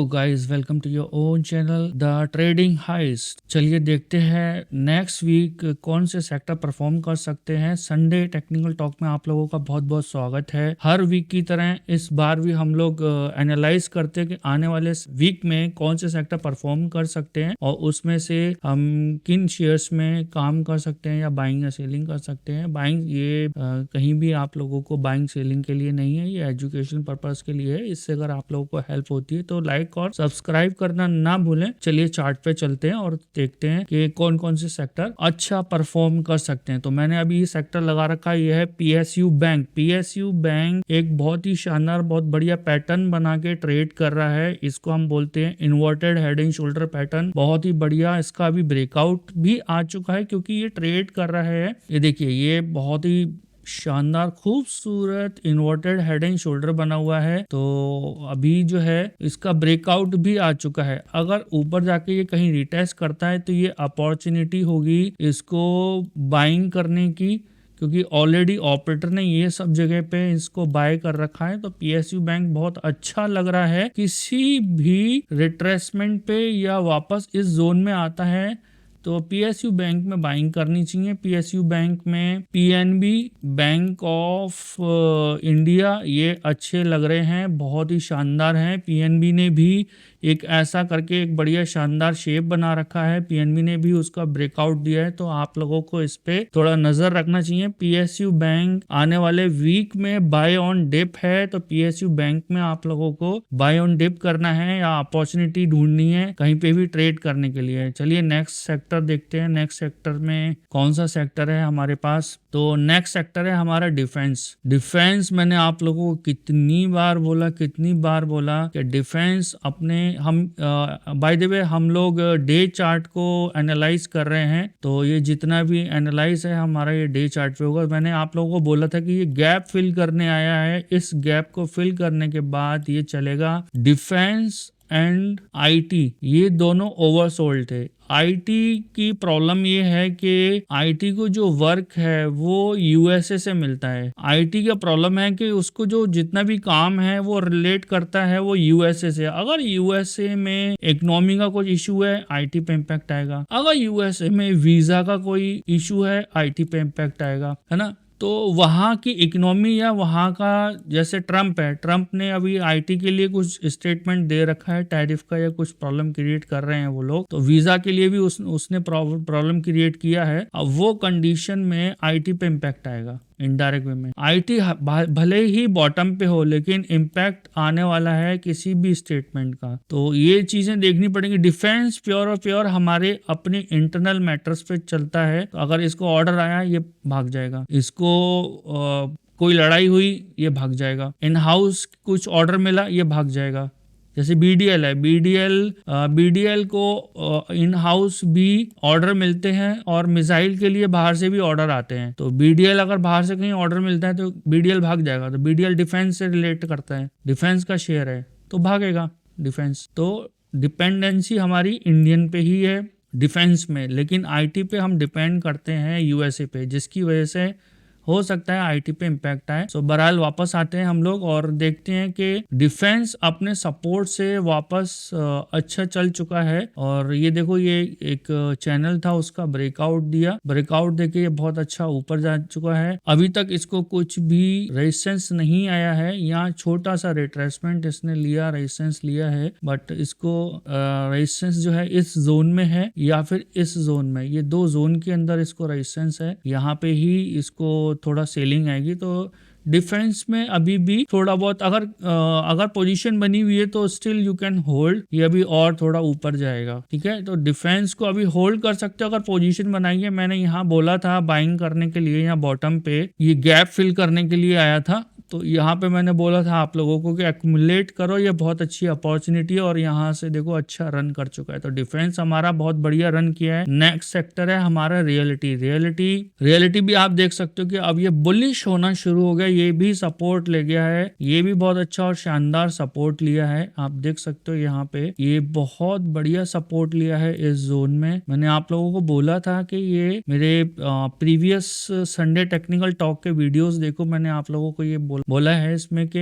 Guys, welcome to your own channel the trading heist. चलिए देखते हैं नेक्स्ट वीक कौन से सेक्टर परफॉर्म कर सकते हैं। संडे टेक्निकल टॉक में आप लोगों का बहुत बहुत स्वागत है। हर वीक की तरह इस बार भी हम लोग एनालाइज करते हैं कि आने वाले वीक में कौन से सेक्टर परफॉर्म कर सकते हैं और उसमें से हम किन शेयर्स में काम कर सकते हैं या बाइंग या सेलिंग कर सकते हैं। बाइंग ये कहीं भी आप लोगों को बाइंग सेलिंग के लिए नहीं है, ये एजुकेशन पर्पस के लिए है। इससे अगर आप लोगों को हेल्प होती है तो लाइक और सब्सक्राइब करना ना भूलें। चलिए चार्ट पे चलते हैं और देखते हैं कि कौन कौन से सेक्टर अच्छा परफॉर्म कर सकते हैं। तो मैंने अभी सेक्टर लगा रखा है, यह है पीएसयू बैंक। पीएसयू बैंक एक बहुत ही शानदार, बहुत बढ़िया पैटर्न बना के ट्रेड कर रहा है। इसको हम बोलते हैं inverted head and shoulder pattern. बहुत ही बढ़िया, इसका अभी ब्रेकआउट भी आ चुका है क्योंकि ये ट्रेड कर रहा है। ये देखिए, ये बहुत ही शानदार खूबसूरत इन्वर्टेड हेड एंड शोल्डर बना हुआ है। तो अभी जो है इसका ब्रेकआउट भी आ चुका है। अगर ऊपर जाके ये कहीं रिटेस्ट करता है तो ये अपॉर्चुनिटी होगी इसको बाइंग करने की, क्योंकि ऑलरेडी ऑपरेटर ने ये सब जगह पे इसको बाय कर रखा है। तो पीएसयू बैंक बहुत अच्छा लग रहा है। किसी भी रिट्रेसमेंट पे या वापस इस जोन में आता है तो पीएसयू बैंक में बाइंग करनी चाहिए। पीएसयू बैंक में पीएनबी, बैंक ऑफ इंडिया, ये अच्छे लग रहे हैं, बहुत ही शानदार हैं। पीएनबी ने भी एक ऐसा करके एक बढ़िया शानदार शेप बना रखा है। पीएनबी ने भी उसका ब्रेकआउट दिया है, तो आप लोगों को इस पे थोड़ा नजर रखना चाहिए। पीएसयू बैंक आने वाले वीक में बाय ऑन डिप है, तो पीएसयू बैंक में आप लोगों को बाय ऑन डिप करना है या अपॉर्चुनिटी ढूंढनी है कहीं पे भी ट्रेड करने के लिए। चलिए नेक्स्ट सेक्टर देखते हैं। नेक्स्ट सेक्टर में कौन सा सेक्टर है हमारे पास? तो नेक्स्ट सेक्टर है हमारा डिफेंस। डिफेंस मैंने आप लोगों को कितनी बार बोला कि डिफेंस अपने हम बाय द वे हम लोग डे चार्ट को एनालाइज कर रहे हैं। तो ये जितना भी एनालाइज है हमारा ये डे चार्ट पे होगा। मैंने आप लोगों को बोला था कि ये गैप फिल करने आया है। इस गैप को फिल करने के बाद ये चलेगा। डिफेंस एंड आईटी ये दोनों ओवरसोल्ड थे। आईटी की प्रॉब्लम ये है कि आईटी को जो वर्क है वो यूएसए से मिलता है। आईटी का प्रॉब्लम है कि उसको जो जितना भी काम है वो रिलेट करता है वो यूएसए से। अगर यूएसए में इकोनॉमी का कोई इशू है, आईटी पे इम्पैक्ट आएगा। अगर यूएसए में वीजा का कोई इशू है, आईटी पे इम्पैक्ट आएगा, है ना। तो वहाँ की इकोनॉमी या वहाँ का, जैसे ट्रम्प है, ट्रम्प ने अभी आईटी के लिए कुछ स्टेटमेंट दे रखा है टैरिफ का, या कुछ प्रॉब्लम क्रिएट कर रहे हैं वो लोग। तो वीजा के लिए भी उसने प्रॉब्लम क्रिएट किया है। अब वो कंडीशन में आईटी पे इम्पैक्ट आएगा इनडायरेक्ट वे में। आईटी भले ही बॉटम पे हो, लेकिन इम्पैक्ट आने वाला है किसी भी स्टेटमेंट का। तो ये चीजें देखनी पड़ेंगी। डिफेंस प्योर और प्योर हमारे अपने इंटरनल मैटर्स पे चलता है। तो अगर इसको ऑर्डर आया ये भाग जाएगा, इसको कोई लड़ाई हुई ये भाग जाएगा, इन हाउस कुछ ऑर्डर मिला ये भाग जाएगा। जैसे बीडीएल है, बीडीएल को इन हाउस भी ऑर्डर मिलते हैं और मिसाइल के लिए बाहर से भी ऑर्डर आते हैं। तो बीडीएल अगर बाहर से कहीं ऑर्डर मिलता है तो बीडीएल भाग जाएगा। तो बीडीएल डिफेंस से रिलेट करता है, डिफेंस का शेयर है तो भागेगा डिफेंस। तो डिपेंडेंसी हमारी इंडियन पे ही है डिफेंस में, लेकिन आईटी पे हम डिपेंड करते हैं यूएसए पे, जिसकी वजह से हो सकता है आईटी पे इम्पैक्ट आए। सो बहरहाल वापस आते हैं हम लोग और देखते हैं कि डिफेंस अपने सपोर्ट से वापस अच्छा चल चुका है। और ये देखो, ये एक चैनल था उसका ब्रेकआउट दिया, ब्रेकआउट देके ये बहुत अच्छा ऊपर जा चुका है। अभी तक इसको कुछ भी रेजिस्टेंस नहीं आया है। यहाँ छोटा सा रिट्रेसमेंट इसने लिया, रेजिस्टेंस लिया है, बट इसको रेजिस्टेंस जो है इस जोन में है या फिर इस जोन में, ये दो जोन के अंदर इसको रेजिस्टेंस है। यहाँ पे ही इसको थोड़ा सेलिंग आएगी। तो डिफेंस में अभी भी थोड़ा बहुत अगर पोजीशन बनी हुई है तो स्टिल यू कैन होल्ड। ये अभी और थोड़ा ऊपर जाएगा, ठीक है। तो डिफेंस को अभी होल्ड कर सकते हो अगर पोजीशन बनाई है। मैंने यहाँ बोला था बाइंग करने के लिए, यहाँ बॉटम पे ये गैप फिल करने के लिए आया था। तो यहाँ पे मैंने बोला था आप लोगों को कि एक्यूमुलेट करो, ये बहुत अच्छी अपॉर्चुनिटी है। और यहाँ से देखो अच्छा रन कर चुका है। तो डिफेंस हमारा बहुत बढ़िया रन किया है। नेक्स्ट सेक्टर है हमारा रियलिटी भी आप देख सकते हो कि अब ये बुलिश होना शुरू हो गया। ये भी सपोर्ट ले गया है, ये भी बहुत अच्छा और शानदार सपोर्ट लिया है। आप देख सकते हो यहाँ पे ये बहुत बढ़िया सपोर्ट लिया है इस जोन में। मैंने आप लोगों को बोला था कि ये मेरे प्रीवियस संडे टेक्निकल टॉक के वीडियोस देखो, मैंने आप लोगों को ये बोला है इसमें कि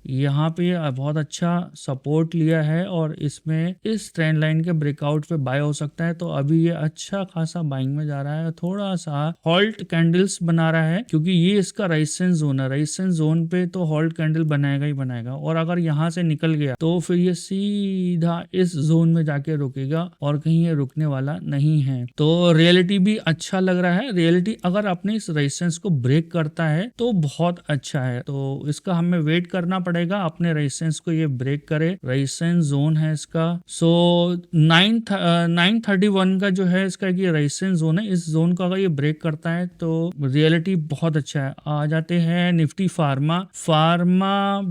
यहाँ पे ये बहुत अच्छा सपोर्ट लिया है और इसमें इस ट्रेंड लाइन के ब्रेकआउट पे बाय हो सकता है। तो अभी ये अच्छा खासा बाइंग में जा रहा है, थोड़ा सा हॉल्ट कैंडल्स बना रहा है क्योंकि ये इसका रेजिस्टेंस जोन है। रेजिस्टेंस जोन पे तो हॉल्ट कैंडल बनाएगा ही बनाएगा, और अगर यहाँ से निकल गया तो फिर ये सीधा इस जोन में जाके रुकेगा और कहीं ये रुकने वाला नहीं है। तो रियलिटी भी अच्छा लग रहा है। रियलिटी अगर अपने इस रेजिस्टेंस को ब्रेक करता है तो बहुत अच्छा है, तो इसका हमें वेट करना पड़ेगा अपने रेजिस्टेंस को ये ब्रेक करे। रेजिस्टेंस जोन है इसका, सो 931 का जो है इसका एक रेजिस्टेंस जोन है। इस जोन को अगर ये ब्रेक करता है तो रियलिटी बहुत अच्छा है। आ जाते हैं निफ्टी फार्मा। फार्मा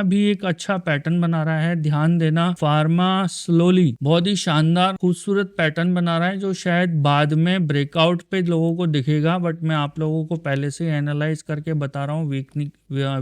भी एक अच्छा पैटर्न बना रहा है, ध्यान देना। फार्मा स्लोली बहुत ही शानदार खूबसूरत पैटर्न बना रहा है जो शायद बाद में ब्रेकआउट पे लोगों को दिखेगा, बट मैं आप लोगों को पहले से एनालाइज करके बता रहा हूँ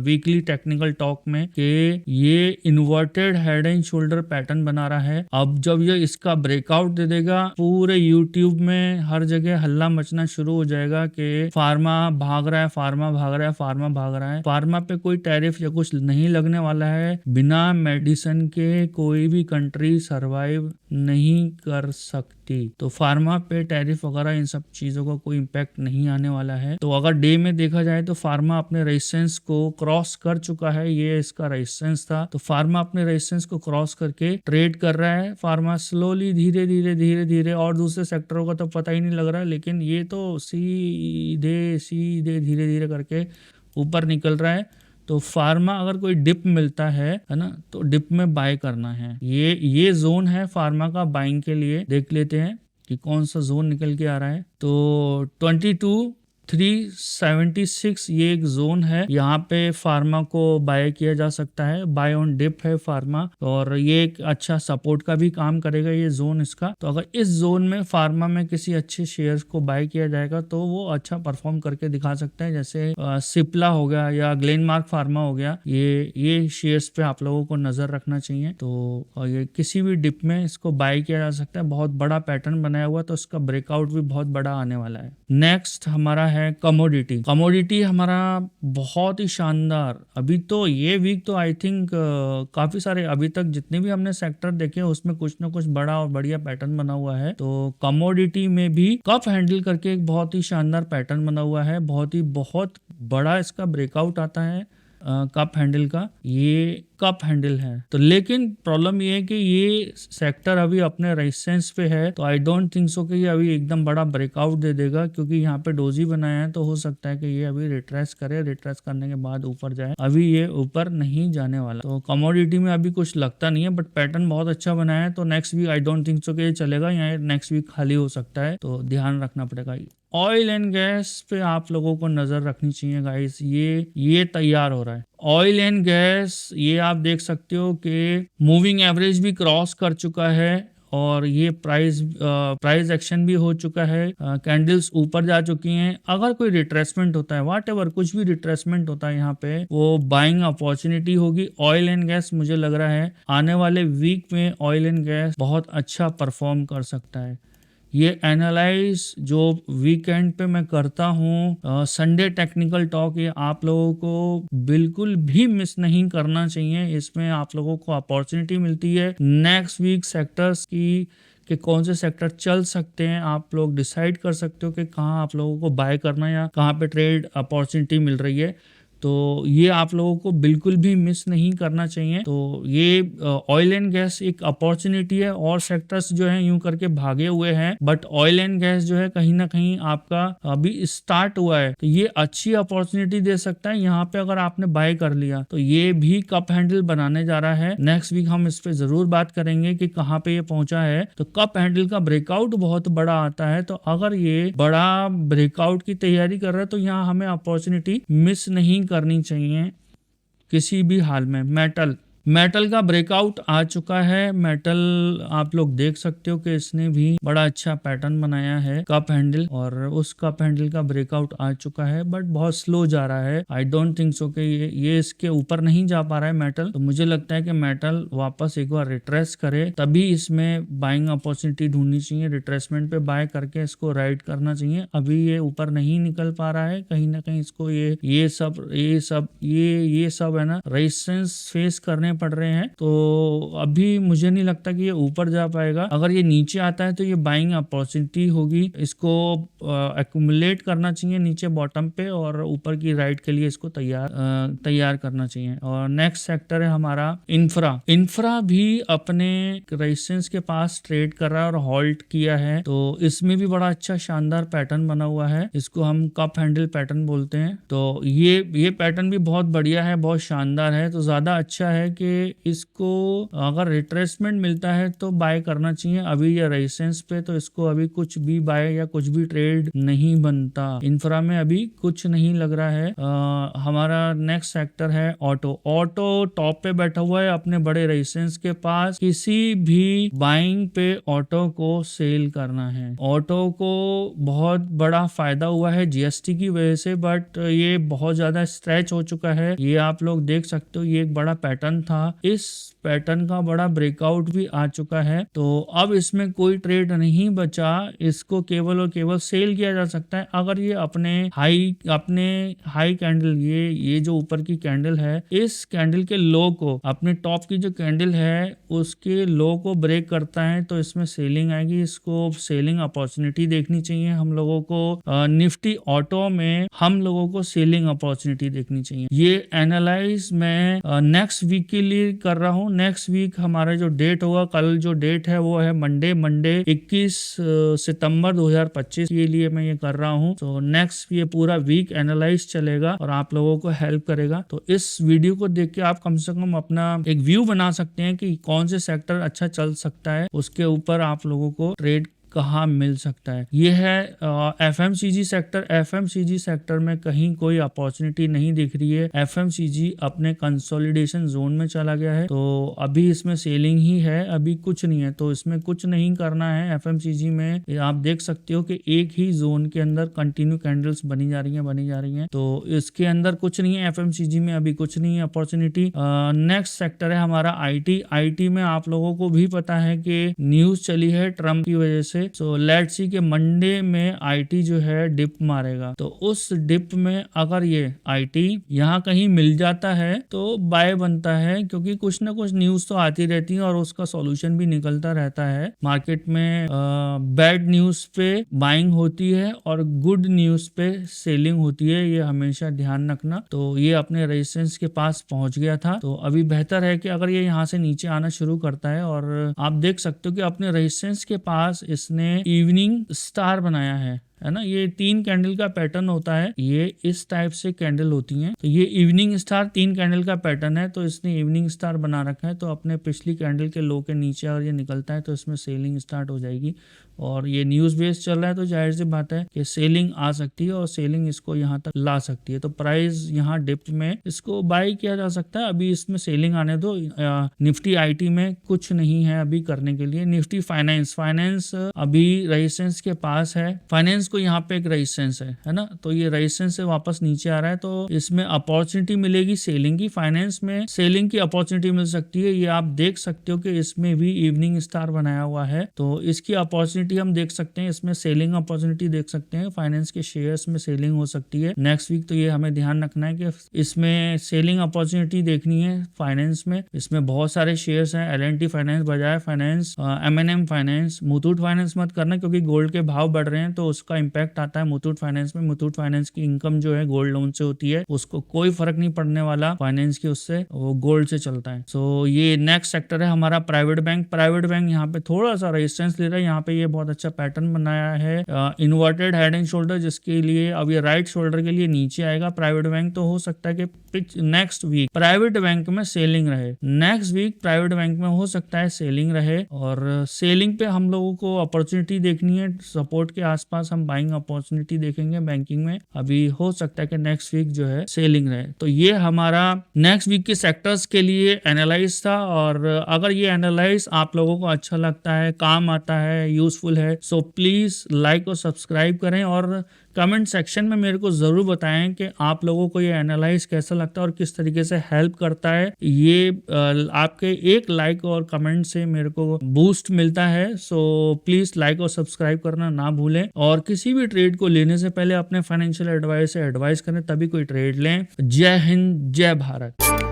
वीकली टेक्निकल टॉक में कि ये inverted head and shoulder pattern बना रहा है। अब जब ये इसका ब्रेकआउट दे देगा पूरे यूट्यूब में हर जगह हल्ला मचना शुरू हो जाएगा कि फार्मा भाग रहा है, फार्मा भाग रहा है, फार्मा भाग रहा है। फार्मा पे कोई टैरिफ या कुछ नहीं लगने वाला है। बिना मेडिसिन के कोई भी कंट्री सरवाइव नहीं कर सकती, तो फार्मा पे टैरिफ वगैरह इन सब चीजों का कोई इम्पैक्ट नहीं आने वाला है। तो अगर डे में देखा जाए तो फार्मा अपने रेजिस्टेंस को क्रॉस कर चुका है, ये इसका रेजिस्टेंस था। तो फार्मा अपने रेजिस्टेंस को क्रॉस करके ट्रेड कर रहा है। फार्मा स्लोली धीरे धीरे धीरे धीरे, और दूसरे सेक्टरों का तो पता ही नहीं लग रहा है, लेकिन ये तो सीधे सीधे धीरे धीरे करके ऊपर निकल रहा है। तो फार्मा अगर कोई डिप मिलता है ना, तो डिप में बाय करना है। ये जोन है फार्मा का बाइंग के लिए। देख लेते हैं कि कौन सा जोन निकल के आ रहा है। तो 22,376 ये एक जोन है, यहाँ पे फार्मा को बाय किया जा सकता है। बाय ऑन डिप है फार्मा, और ये एक अच्छा सपोर्ट का भी काम करेगा ये जोन इसका। तो अगर इस जोन में फार्मा में किसी अच्छे शेयर्स को बाय किया जाएगा तो वो अच्छा परफॉर्म करके दिखा सकता है, जैसे सिप्ला हो गया या ग्लेनमार्क फार्मा हो गया। ये शेयर्स पे आप लोगों को नजर रखना चाहिए। तो ये किसी भी डिप में इसको बाय किया जा सकता है। बहुत बड़ा पैटर्न बनाया हुआ, तो इसका ब्रेकआउट भी बहुत बड़ा आने वाला है। नेक्स्ट हमारा है कमोडिटी हमारा बहुत ही शानदार। अभी तो ये वीक तो आई थिंक काफी सारे अभी तक जितने भी हमने सेक्टर देखे उसमें कुछ ना कुछ बड़ा और बढ़िया पैटर्न बना हुआ है। तो कमोडिटी में भी कप हैंडल करके एक बहुत ही शानदार पैटर्न बना हुआ है। बहुत बड़ा इसका ब्रेकआउट आता है कप हैंडल का। ये कप हैंडल है, तो लेकिन प्रॉब्लम ये है कि ये सेक्टर अभी अपने रेजिस्टेंस पे है। तो आई डोंट थिंक सो कि ये अभी एकदम बड़ा ब्रेकआउट दे देगा, क्योंकि यहाँ पे डोजी बनाया है। तो हो सकता है कि ये अभी रिट्रेस करे, रिट्रेस करने के बाद ऊपर जाए। अभी ये ऊपर नहीं जाने वाला। तो कमोडिटी में अभी कुछ लगता नहीं है, बट पैटर्न बहुत अच्छा बनाया है। तो next week I don't think so कि ये चलेगा, यहाँ नेक्स्ट वीक खाली हो सकता है, तो ध्यान रखना पड़ेगा। ऑयल एंड गैस पे आप लोगों को नजर रखनी चाहिए गाइस। ये तैयार हो रहा है ऑयल एंड गैस। ये आप देख सकते हो कि मूविंग एवरेज भी क्रॉस कर चुका है, और ये प्राइस एक्शन भी हो चुका है। कैंडल्स ऊपर जा चुकी हैं। अगर कोई रिट्रेसमेंट होता है, व्हाटएवर कुछ भी रिट्रेसमेंट होता है यहाँ पे, वो बाइंग अपॉर्चुनिटी होगी। ऑयल एंड गैस मुझे लग रहा है आने वाले वीक में ऑयल एंड गैस बहुत अच्छा परफॉर्म कर सकता है। ये एनालाइज जो वीकेंड पे मैं करता हूँ संडे टेक्निकल टॉक, ये आप लोगों को बिल्कुल भी मिस नहीं करना चाहिए। इसमें आप लोगों को अपॉर्चुनिटी मिलती है नेक्स्ट वीक सेक्टर्स की, कि कौन से सेक्टर चल सकते हैं। आप लोग डिसाइड कर सकते हो कि कहाँ आप लोगों को बाय करना है या कहाँ पे ट्रेड अपॉर्चुनिटी मिल रही है। तो ये आप लोगों को बिल्कुल भी मिस नहीं करना चाहिए। तो ये ऑयल एंड गैस एक अपॉर्चुनिटी है, और सेक्टर्स जो है यूं करके भागे हुए हैं, बट ऑयल एंड गैस जो है कहीं ना कहीं आपका अभी स्टार्ट हुआ है, तो ये अच्छी अपॉर्चुनिटी दे सकता है। यहाँ पे अगर आपने बाय कर लिया तो ये भी कप हैंडल बनाने जा रहा है। नेक्स्ट वीक हम इस पे जरूर बात करेंगे कि कहाँ पे ये पहुंचा है। तो कप हैंडल का ब्रेकआउट बहुत बड़ा आता है, तो अगर ये बड़ा ब्रेकआउट की तैयारी कर रहा है तो यहाँ हमें अपॉर्चुनिटी मिस नहीं करनी चाहिए किसी भी हाल में। मेटल का ब्रेकआउट आ चुका है। मेटल आप लोग देख सकते हो कि इसने भी बड़ा अच्छा पैटर्न बनाया है कप हैंडल, और उस कप हैंडल का ब्रेकआउट आ चुका है, बट बहुत स्लो जा रहा है। आई डोंट थिंक सो कि ये इसके ऊपर नहीं जा पा रहा है मेटल। तो मुझे लगता है कि मेटल वापस एक बार रिट्रेस करे तभी इसमें बाइंग अपॉर्चुनिटी ढूंढनी चाहिए। रिट्रेसमेंट पे बाय करके इसको राइड करना चाहिए। अभी ये ऊपर नहीं निकल पा रहा है, कहीं ना कहीं इसको ये सब है ना रेजिस्टेंस फेस करने पड़ रहे हैं। तो अभी मुझे नहीं लगता कि ये ऊपर जा पाएगा। अगर ये नीचे आता है तो ये बाइंग अपॉर्चुनिटी होगी। इसको एक्यूमुलेट करना चाहिए नीचे बॉटम पे, और ऊपर की राइड के लिए इसको तैयार करना चाहिए। और नेक्स्ट सेक्टर है हमारा इंफ्रा। इंफ्रा भी अपने रेजिस्टेंस के पास ट्रेड कर रहा है और हॉल्ट किया है। तो इसमें भी बड़ा अच्छा शानदार पैटर्न बना हुआ है। इसको हम कप हैंडल पैटर्न बोलते हैं। तो ये पैटर्न भी बहुत बढ़िया है, बहुत शानदार है। तो ज्यादा अच्छा है कि इसको अगर रिट्रेसमेंट मिलता है तो बाय करना चाहिए। अभी ये रेजिस्टेंस पे, तो इसको अभी कुछ भी बाय या कुछ भी ट्रेड नहीं बनता। इंफ्रा में अभी कुछ नहीं लग रहा है। हमारा नेक्स्ट सेक्टर है ऑटो। ऑटो टॉप पे बैठा हुआ है अपने बड़े रेजिस्टेंस के पास। किसी भी बाइंग पे ऑटो को सेल करना है। ऑटो को बहुत बड़ा फायदा हुआ है जीएसटी की वजह से, बट ये बहुत ज्यादा स्ट्रेच हो चुका है। ये आप लोग देख सकते हो, ये एक बड़ा पैटर्न था। इस पैटर्न का बड़ा ब्रेकआउट भी आ चुका है। तो अब इसमें कोई ट्रेड नहीं बचा। इसको केवल और केवल सेल किया जा सकता है अगर ये अपने हाई कैंडल, ये जो ऊपर की कैंडल है, इस कैंडल के लो को, अपने टॉप की जो कैंडल है उसके लो को ब्रेक करता है तो इसमें सेलिंग आएगी। इसको सेलिंग अपॉर्चुनिटी देखनी चाहिए हम लोगों को। निफ्टी ऑटो में हम लोगों को सेलिंग अपॉर्चुनिटी देखनी चाहिए। ये एनालाइज मैं नेक्स्ट वीक के लिए कर रहा हूँ। नेक्स्ट वीक हमारा जो डेट होगा, कल जो डेट है वो है मंडे 21 सितंबर 2025 के लिए मैं ये कर रहा हूँ। तो नेक्स्ट ये पूरा वीक एनालाइज चलेगा और आप लोगों को हेल्प करेगा। तो इस वीडियो को देख के आप कम से कम अपना एक व्यू बना सकते हैं कि कौन से सेक्टर अच्छा चल सकता है, उसके ऊपर आप लोगों को ट्रेड कहाँ मिल सकता है। ये है एफएमसीजी सेक्टर। एफएमसीजी सेक्टर में कहीं कोई अपॉर्चुनिटी नहीं दिख रही है। एफएमसीजी अपने कंसोलिडेशन जोन में चला गया है। तो अभी इसमें सेलिंग ही है, अभी कुछ नहीं है। तो इसमें कुछ नहीं करना है। एफएमसीजी में आप देख सकते हो कि एक ही जोन के अंदर कंटिन्यू कैंडल्स बनी जा रही हैं। तो इसके अंदर कुछ नहीं है। एफएमसीजी में अभी कुछ नहीं है अपॉर्चुनिटी। नेक्स्ट सेक्टर है हमारा आईटी। आईटी में आप लोगों को भी पता है कि न्यूज चली है ट्रम्प की वजह से। सो लेट्स सी के मंडे में आईटी जो है डिप मारेगा। तो उस डिप में अगर ये आईटी यहाँ कहीं मिल जाता है तो बाय बनता है, क्योंकि कुछ ना कुछ न्यूज तो आती रहती है और उसका सॉल्यूशन भी निकलता रहता है। मार्केट में बैड न्यूज पे बाइंग होती है और गुड न्यूज पे सेलिंग होती है, ये हमेशा ध्यान रखना। तो ये अपने रेजिस्टेंस के पास पहुंच गया था। तो अभी बेहतर है कि अगर ये यहाँ से नीचे आना शुरू करता है, और आप देख सकते हो कि अपने रेजिस्टेंस के पास इसने इवनिंग स्टार बनाया है ना। ये 3 कैंडल का पैटर्न होता है, ये इस टाइप से कैंडल होती हैं। तो ये इवनिंग स्टार 3 कैंडल का पैटर्न है, तो इसने इवनिंग स्टार बना रखा है। तो अपने पिछली कैंडल के लो के नीचे अगर ये निकलता है तो इसमें सेलिंग स्टार्ट हो जाएगी। और ये न्यूज बेस्ड चल रहा है तो जाहिर सी बात है कि सेलिंग आ सकती है और सेलिंग इसको यहाँ तक ला सकती है। तो प्राइस यहाँ डिप में इसको बाय किया जा सकता है। अभी इसमें सेलिंग आने दो। निफ्टी आईटी में कुछ नहीं है अभी करने के लिए। निफ्टी फाइनेंस अभी रेजिस्टेंस के पास है। फाइनेंस को यहाँ पे एक रेजिस्टेंस है ना। तो ये रेजिस्टेंस से वापस नीचे आ रहा है, तो इसमें अपॉर्चुनिटी मिलेगी सेलिंग की। फाइनेंस में सेलिंग की अपॉर्चुनिटी मिल सकती है। ये आप देख सकते हो कि इसमें भी इवनिंग स्टार बनाया हुआ है, तो इसकी अपॉर्चुनिटी हम देख सकते हैं। इसमें सेलिंग अपॉर्चुनिटी देख सकते हैं। फाइनेंस के शेयर्स में सेलिंग हो सकती है नेक्स्ट वीक। तो ये हमें ध्यान रखना है कि इसमें सेलिंग अपॉर्चुनिटी देखनी है फाइनेंस में। इसमें बहुत सारे शेयर्स हैं, L&T finance, Bajaj finance, M&M finance. Muthoot finance मत करना क्योंकि गोल्ड के भाव बढ़ रहे हैं तो उसका इंपैक्ट आता है मुथूट फाइनेंस में। मुथूट फाइनेंस की इनकम जो है गोल्ड लोन से होती है, उसको कोई फर्क नहीं पड़ने वाला फाइनेंस की, उससे वो गोल्ड से चलता है। सो ये नेक्स्ट सेक्टर है हमारा प्राइवेट बैंक। प्राइवेट बैंक यहाँ पे थोड़ा सा रेजिस्टेंस ले रहा है। यहाँ पे ये बहुत अच्छा पैटर्न बनाया है, इन्वर्टेड हेड एंड शोल्डर, जिसके लिए अब ये राइट शोल्डर के लिए नीचे आएगा प्राइवेट बैंक। तो हो सकता है कि नेक्स्ट वीक प्राइवेट बैंक में सेलिंग रहे, नेक्स्ट वीक प्राइवेट बैंक में हो सकता है सेलिंग रहे, और सेलिंग पे हम लोगों को अपॉर्चुनिटी देखनी है। सपोर्ट के आसपास हम बाइंग अपॉर्चुनिटी देखेंगे बैंकिंग में। अभी हो सकता है कि नेक्स्ट वीक जो है सेलिंग रहे। तो ये हमारा नेक्स्ट वीक के सेक्टर्स के लिए एनालाइज था, और अगर ये एनालाइज आप लोगों को अच्छा लगता है, काम आता है, यूजफुल है, सो प्लीज लाइक और सब्सक्राइब करें, और कमेंट सेक्शन में मेरे को जरूर बताएं कि आप लोगों को ये एनालाइज कैसा लगता है और किस तरीके से हेल्प करता है। ये आपके एक लाइक और कमेंट से मेरे को बूस्ट मिलता है। सो प्लीज लाइक और सब्सक्राइब करना ना भूलें, और किसी भी ट्रेड को लेने से पहले अपने फाइनेंशियल एडवाइस से एडवाइस करें, तभी कोई ट्रेड लें। जय हिंद, जय भारत।